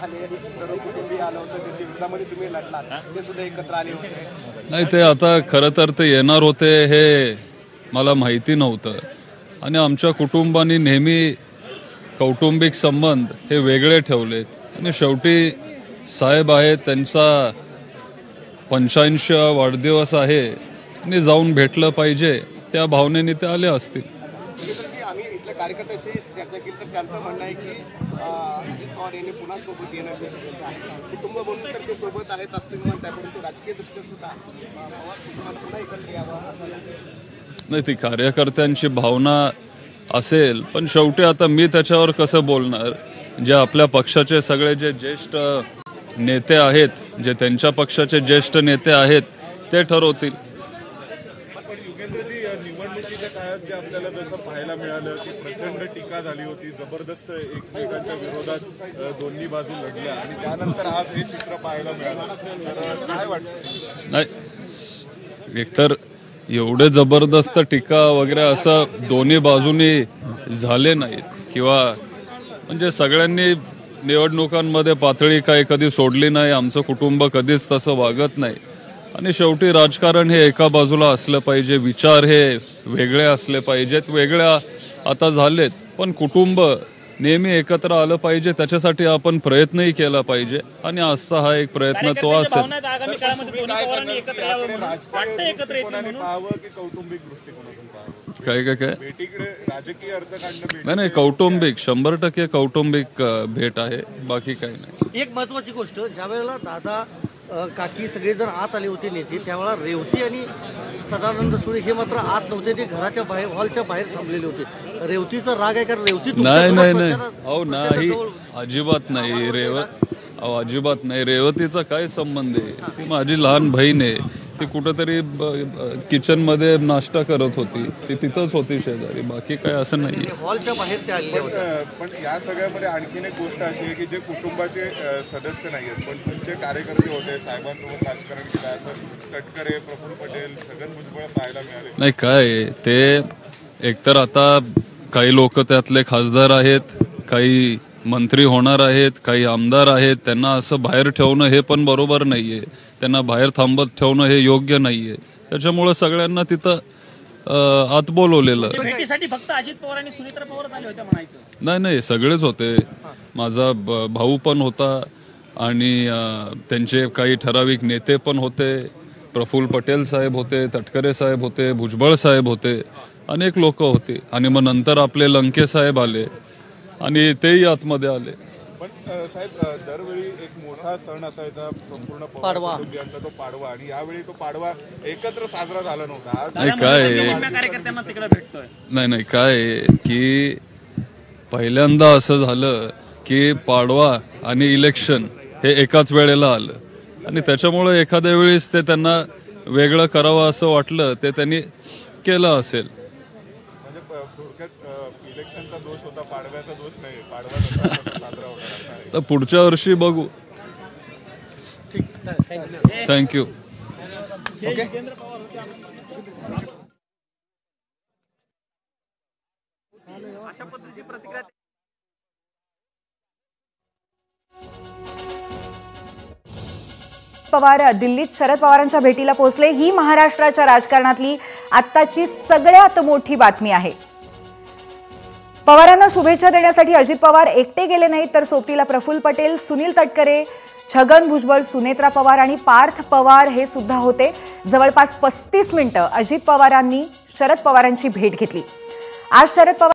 आले, सर्व कुटुंबीय आलं होतं, ज्याच्या विरोधामध्ये तुम्ही लढलात ते सुद्धा एकत्र आले होते? नाही, ते आता खरं तर ते येणार होते हे मला माहिती नव्हतं आणि आमच्या कुटुंबाने नेहमी कौटुंबिक संबंध हे वेगळे ठेवलेत आणि शेवटी साहेब आहेत, त्यांचा 85वा वाढदिवस आहे आणि जाऊन भेटलं पाहिजे, त्या भावनेने ते आले असतील. आम्ही इथल्या कार्यकर्त्याशी चर्चा केली तर त्यांचं म्हणणं आहे की अजित पवार यांनी पुन्हा सोबत येणं गरजेचं आहे. कुटुंब म्हणून तर ते सोबत आहेत असं म्हणत आहे, परंतु राजकीय दृष्ट्या सुद्धा पवार कुटुंबाला पुन्हा एकत्र यावं असं नाही. ती कार्यकर्त्यांची भावना असेल, पण शेवटी आता मी त्याच्यावर कसं बोलणार? जे आपल्या पक्षाचे सगळे जे ज्येष्ठ नेते आहेत, जे त्यांच्या पक्षाचे ज्येष्ठ नेते आहेत, ते ठरवतील. युगेंद्रजी, निवडणुकीच्या काळात जे आपल्याला जसं पाहायला मिळालं की प्रचंड टीका झाली होती, जबरदस्त एकमेकांच्या विरोधात दोन्ही बाजू लढल्या आणि त्यानंतर आज हे चित्र पाहायला मिळालं, तर काय वाटतं? नाही, एकतर एवढे जबरदस्त टीका वगैरे असं दोन्ही बाजूनी झाले नाहीत किंवा म्हणजे सगळ्यांनी निवडणुकांमध्ये पातळी काही कधी सोडली नाही. आमचं कुटुंब कधीच तसं वागत नाही आणि शेवटी राजकारण हे एका बाजूला असलं पाहिजे, विचार हे वेगळे असले पाहिजेत. वेगळ्या आता झालेत, पण कुटुंब नेहमी एकत्र आलं पाहिजे, त्याच्यासाठी आपण प्रयत्नही केला पाहिजे आणि आजचा हा एक प्रयत्न तो असेल. काय काय काय नाही, कौटुंबिक 100% कौटुंबिक भेट आहे, बाकी काही नाही. एक महत्वाची गोष्ट, ज्यावेळेला दादा काकी सगळेजण आत आले होते नेते, त्यावेळेला रेवती आणि सदानंद सुळे हे मात्र आत नव्हते, ते घराच्या बाहेर हॉलच्या बाहेर थांबलेले होते. रेवतीचा राग आहे कारण रेवती नाही नाही नाही अहो नाही, अजिबात नाही. अजिबात नाही. रेवतीचा काय संबंध आहे? ती माझी लहान बहीण आहे. ती कुठेतरी किचन मध्ये नाश्ता करत होती, ती तिथंच होती शेजारी, बाकी काय असं नाही. हॉलच्या बाहेर ते आले होते. पण या सगळ्यामध्ये आणखीन एक गोष्ट अशी आहे की जे कुटुंबाचे सदस्य नाहीयेत पण तुमचे कार्यकर्ते होते, साहेबांसोबत राजकारण केलं, असं तटकरे, प्रफुल्ल पटेल, छगन भुजबळ पाहायला मिळाले. नाही, काय ते एकतर आता काही लोक त्यातले खासदार आहेत, काही मंत्री होणार आहेत, काही आमदार आहेत, त्यांना असं बाहेर ठेवणं हे पण बरोबर नाहीये. त्यांना बाहेर थांबत ठेवणं हे योग्य नाहीये. त्याच्यामुळे सगळ्यांना तिथं आत बोलवलेलं. भेटीसाठी फक्त अजित पवार आणि सुनेत्रा पवार आले होते म्हणायचं? नाही नाही, सगळेच होते. माझा भाऊ पण होता आणि त्यांचे काही ठराविक नेते पण होते. प्रफुल्ल पटेल साहेब होते, तटकरे साहेब होते, भुजबळ साहेब होते, अनेक लोक होते आणि मग नंतर आपले लंके साहेब आले आणि तेही आतमध्ये आले. पण साहेब, दरवेळी एक मोठा सण असायचा संपूर्ण पाडवा, तो पाडवा, आणि यावेळी तो पाडवा एकत्र साजरा झाला नव्हता. नाही काय कार्यकर्त्यांना तिकडे भेटतोय. नाही काय की पहिल्यांदा असं झालं की पाडवा आणि इलेक्शन हे एकाच वेळेला आलं आणि त्याच्यामुळे एखाद्या वेळेस ते त्यांना वेगळं करावं असं वाटलं, ते त्यांनी केलं असेल. इलेक्शनचा दोष होता, पाडव्याचा दोष नाही. पाडवा साजरा होणार तर पुढच्या वर्षी बघू. थँक्यू. अशा पद्धतीची प्रतिक्रिया पवार दिल्लीत शरद पवारांच्या भेटीला पोहोचले. ही महाराष्ट्राच्या राजकारणातली आत्ताची सगळ्यात मोठी बातमी आहे. पवारांना शुभेच्छा देण्यासाठी अजित पवार एकटे गेले नाहीत, तर सोबतीला प्रफुल्ल पटेल, सुनील तटकरे, छगन भुजबळ, सुनेत्रा पवार आणि पार्थ पवार हे सुद्धा होते. जवळपास 35 मिनिटं अजित पवारांनी शरद पवारांची भेट घेतली. आज शरद पवार